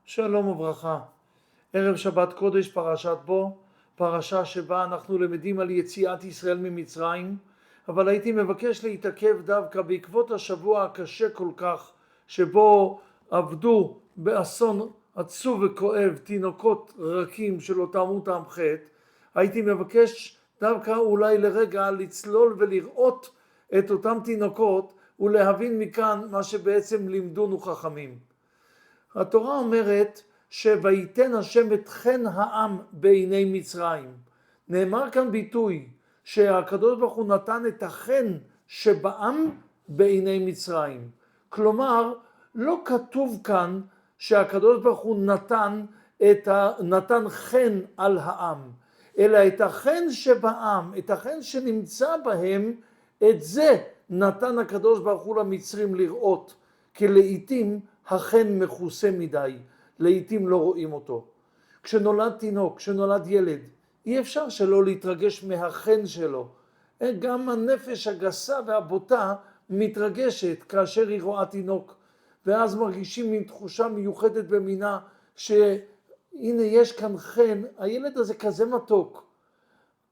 שלום וברכה. ערב שבת קודש, פרשת בו, פרשה שבה אנחנו למדים על יציאת ישראל ממצרים, אבל הייתי מבקש להתעכב דווקא בעקבות השבוע הקשה כל כך, שבו עבדו באסון עצוב וכואב תינוקות רכים שלא טעמו טעם חטא. הייתי מבקש דווקא אולי לרגע לצלול ולראות את אותם תינוקות ולהבין מכאן מה שבעצם לימדונו חכמים. התורה אומרת שויתן השם את חן העם בעיני מצרים. נאמר כאן ביטוי שהקדוש ברוך הוא נתן את החן שבעם בעיני מצרים. כלומר, לא כתוב כאן שהקדוש ברוך הוא נתן חן על העם, אלא את החן שבעם, את החן שנמצא בהם, את זה נתן הקדוש ברוך הוא למצרים לראות, כי לעתים החן מכוסה מדי, לעתים לא רואים אותו. כשנולד תינוק, כשנולד ילד, אי אפשר שלא להתרגש מהחן שלו. גם הנפש הגסה והבוטה מתרגשת כאשר היא רואה תינוק, ואז מרגישים מין תחושה מיוחדת במינה, שהנה יש כאן חן, הילד הזה כזה מתוק.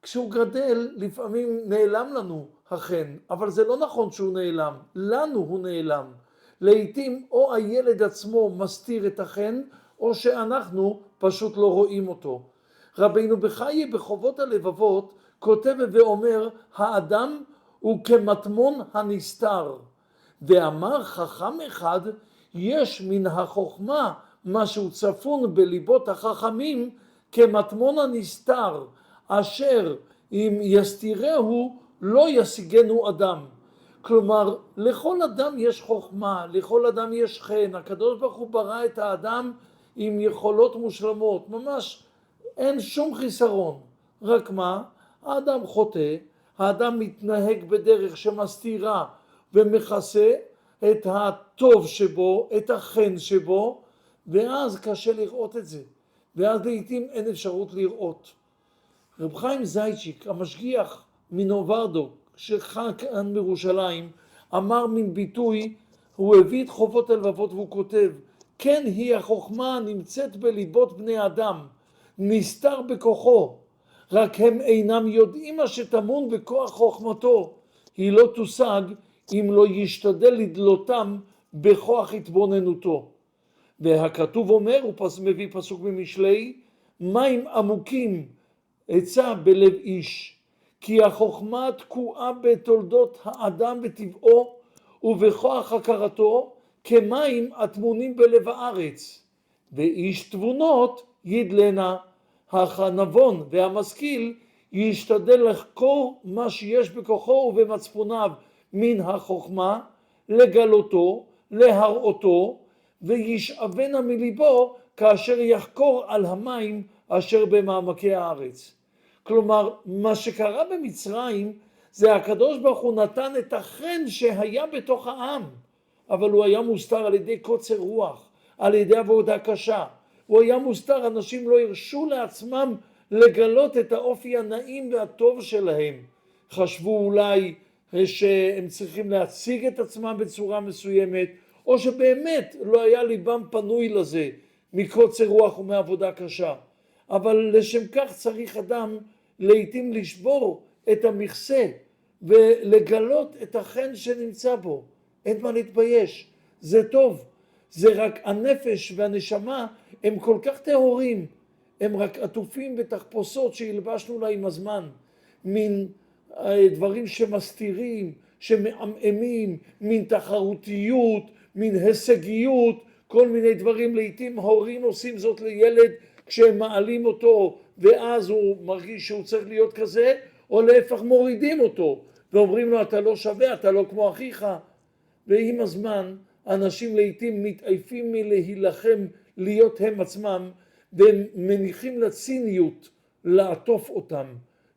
כשהוא גדל לפעמים נעלם לנו החן, אבל זה לא נכון שהוא נעלם, לנו הוא נעלם. לעתים או הילד עצמו מסתיר את החן, או שאנחנו פשוט לא רואים אותו. רבינו בחיי בחובות הלבבות כותב ואומר, האדם הוא כמטמון הנסתר. ואמר חכם אחד, יש מן החוכמה משהו צפון בליבות החכמים כמטמון הנסתר, אשר אם יסתירהו לא ישיגנו אדם. כלומר, לכל אדם יש חוכמה, לכל אדם יש חן. הקדוש ברוך הוא ברא את האדם עם יכולות מושלמות, ממש אין שום חיסרון. רק מה? האדם חוטא, האדם מתנהג בדרך שמסתירה ומכסה את הטוב שבו, את החן שבו, ואז קשה לראות את זה. ואז לעתים אין אפשרות לראות. רב חיים זייצ'יק, המשגיח מנוברדוק, שחי כאן בירושלים, אמר מן ביטוי, הוא הביא את חובות הלבבות והוא כותב, כן היא החוכמה נמצאת בליבות בני אדם, נסתר בכוחו, רק הם אינם יודעים מה שטמון בכוח חוכמתו, היא לא תושג אם לא ישתדל לדלותם בכוח התבוננותו. והכתוב אומר, הוא מביא פסוק ממשלי, מים עמוקים עצה בלב איש, כי החוכמה תקועה בתולדות האדם וטבעו ובכוח הכרתו כמים הטמונים בלב הארץ. ואיש תבונות ידלנה, הנבון והמשכיל ישתדל לחקור מה שיש בכוחו ובמצפוניו מן החוכמה, לגלותו, להראותו, וישאבנה מליבו כאשר יחקור על המים אשר במעמקי הארץ. כלומר, מה שקרה במצרים זה הקדוש ברוך הוא נתן את החן שהיה בתוך העם, אבל הוא היה מוסתר על ידי קוצר רוח, על ידי עבודה קשה. הוא היה מוסתר, אנשים לא הרשו לעצמם לגלות את האופי הנעים והטוב שלהם. חשבו אולי שהם צריכים להציג את עצמם בצורה מסוימת, או שבאמת לא היה ליבם פנוי לזה מקוצר רוח ומעבודה קשה. אבל לשם כך צריך אדם לעתים לשבור את המכסה ולגלות את החן שנמצא בו. אין מה להתבייש, זה טוב. זה רק הנפש והנשמה הם כל כך טהורים, הם רק עטופים בתחפושות שהלבשנו לה עם הזמן, מן דברים שמסתירים, שמעמעמים, מן תחרותיות, מן הישגיות, כל מיני דברים. לעתים הורים עושים זאת לילד כשהם מעלים אותו ואז הוא מרגיש שהוא צריך להיות כזה, או להפך מורידים אותו ואומרים לו אתה לא שווה, אתה לא כמו אחיך. ועם הזמן אנשים לעתים מתעייפים מלהילחם להיות הם עצמם, והם מניחים לציניות לעטוף אותם,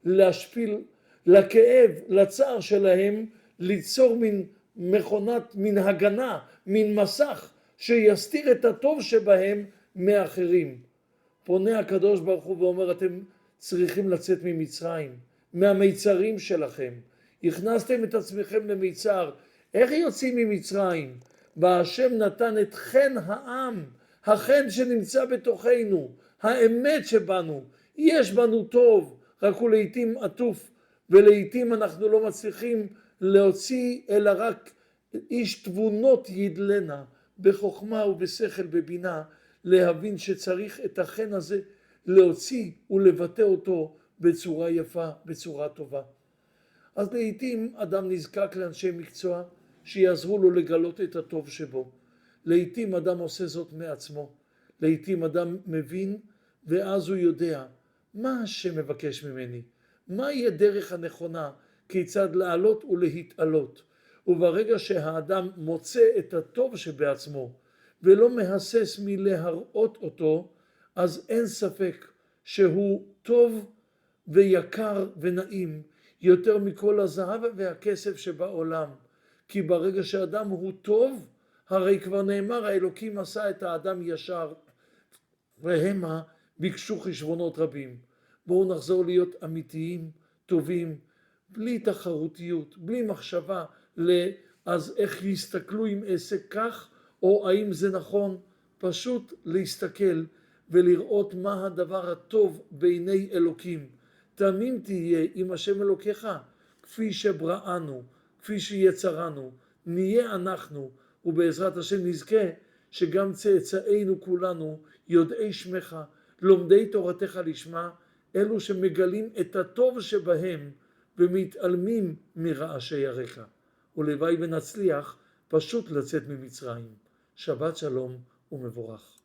להשפיל, לכאב, לצער שלהם, ליצור מין מכונת, מין הגנה, מין מסך שיסתיר את הטוב שבהם מאחרים. פונה הקדוש ברוך הוא ואומר, אתם צריכים לצאת ממצרים, מהמיצרים שלכם. הכנסתם את עצמכם למיצר. איך יוצאים ממצרים? והשם נתן את חן העם, החן שנמצא בתוכנו, האמת שבנו, יש בנו טוב, רק הוא לעתים עטוף, ולעתים אנחנו לא מצליחים להוציא, אלא רק איש תבונות ידלנה, בחוכמה ובשכל בבינה, להבין שצריך את החן הזה להוציא ולבטא אותו בצורה יפה, בצורה טובה. אז לעתים אדם נזקק לאנשי מקצוע שיעזרו לו לגלות את הטוב שבו. לעתים אדם עושה זאת מעצמו. לעתים אדם מבין ואז הוא יודע מה השם מבקש ממני, מהי הדרך הנכונה, כיצד לעלות ולהתעלות. וברגע שהאדם מוצא את הטוב שבעצמו ולא מהסס מלהראות אותו, אז אין ספק שהוא טוב ויקר ונעים יותר מכל הזהב והכסף שבעולם. כי ברגע שאדם הוא טוב, הרי כבר נאמר, האלוקים עשה את האדם ישר, והמה ביקשו חשבונות רבים. בואו נחזור להיות אמיתיים, טובים, בלי תחרותיות, בלי מחשבה אז איך יסתכלו אם אעשה כך, או האם זה נכון, פשוט להסתכל ולראות מה הדבר הטוב בעיני אלוקים. תמים תהיה עם השם אלוקיך, כפי שבראנו, כפי שיצרנו, נהיה אנחנו, ובעזרת השם נזכה שגם צאצאינו כולנו, יודעי שמך, לומדי תורתך לשמה, אלו שמגלים את הטוב שבהם, ומתעלמים מרעשי יריך. ולוואי ונצליח פשוט לצאת ממצרים. שבת שלום ומבורך.